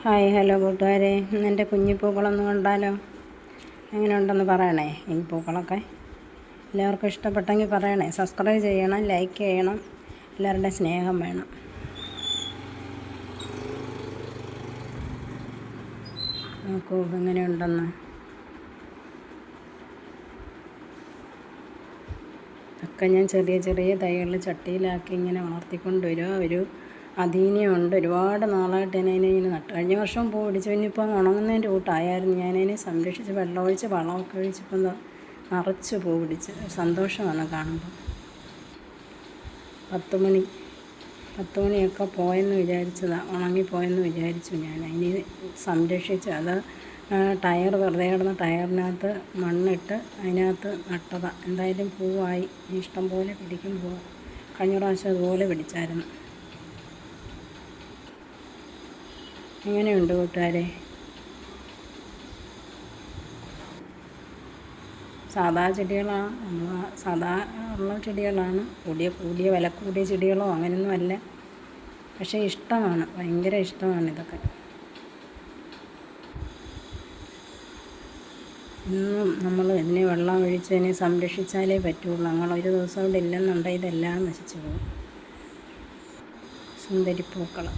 Hi hello കൂട്ടുകാരെ, എൻ്റെ കുഞ്ഞിപ്പൂക്കളൊന്ന് കണ്ടാലോ? എങ്ങനെ ഉണ്ടെന്ന് പറയണേ. ഈ പൂക്കളൊക്കെ എല്ലാവർക്കും ഇഷ്ടപ്പെട്ടെങ്കിൽ പറയണേ. സബ്സ്ക്രൈബ് ചെയ്യണം, ലൈക്ക് ചെയ്യണം, എല്ലാവരുടെയും സ്നേഹം വേണം. നോക്കൂ എങ്ങനെയുണ്ടെന്ന്. ഒക്കെ ഞാൻ ചെറിയ ചെറിയ തൈകളിൽ ചട്ടിയിലാക്കി ഇങ്ങനെ വളർത്തിക്കൊണ്ട് വരിക. ഒരു അധീനയുണ്ട്. ഒരുപാട് നാളായിട്ട് ഞാനതിനെ നട്ടു. കഴിഞ്ഞ വർഷം പൂ പിടിച്ചു. ഇനിയിപ്പം ഉണങ്ങുന്നതിൻ്റെ കൂട്ടായിരുന്നു. ഞാനതിനെ സംരക്ഷിച്ച് വെള്ളമൊഴിച്ച് വളമൊക്കെ ഒഴിച്ചപ്പം നിറച്ച് പൂ പിടിച്ച്. സന്തോഷമാണ് കാണുമ്പോൾ. 10 മണിയൊക്കെ പോയെന്ന് വിചാരിച്ചതാണ്, ഉണങ്ങിപ്പോയെന്ന് വിചാരിച്ചു. ഞാൻ അതിനെ സംരക്ഷിച്ച് അത് ടയർ വെറുതെ കിടന്ന ടയറിനകത്ത് മണ്ണിട്ട് അതിനകത്ത് നട്ടതാണ്. എന്തായാലും പൂവായി. ഇഷ്ടം പോലെ പിടിക്കും പൂ. കഴിഞ്ഞ പ്രാവശ്യം അതുപോലെ പിടിച്ചായിരുന്നു. എങ്ങനെയുണ്ട് കൂട്ടുകാരെ? സാധാ ചെടികളാണ്, നമ്മൾ സാധാ ഉള്ള ചെടികളാണ്. കൂടിയ വില കൂടിയ ചെടികളോ അങ്ങനെയൊന്നും അല്ല. പക്ഷേ ഇഷ്ടമാണ്, ഭയങ്കര ഇഷ്ടമാണ് ഇതൊക്കെ. ഇന്നും നമ്മൾ ഇതിനെ വെള്ളം ഒഴിച്ച് ഇതിനെ സംരക്ഷിച്ചാലേ പറ്റുള്ളൂ. ഞങ്ങളൊരു ദിവസം ഇവിടെ ഇല്ലെന്നുണ്ടെങ്കിൽ ഇതെല്ലാം നശിച്ചു പോകും. സുന്ദരിപ്പൂക്കൾ.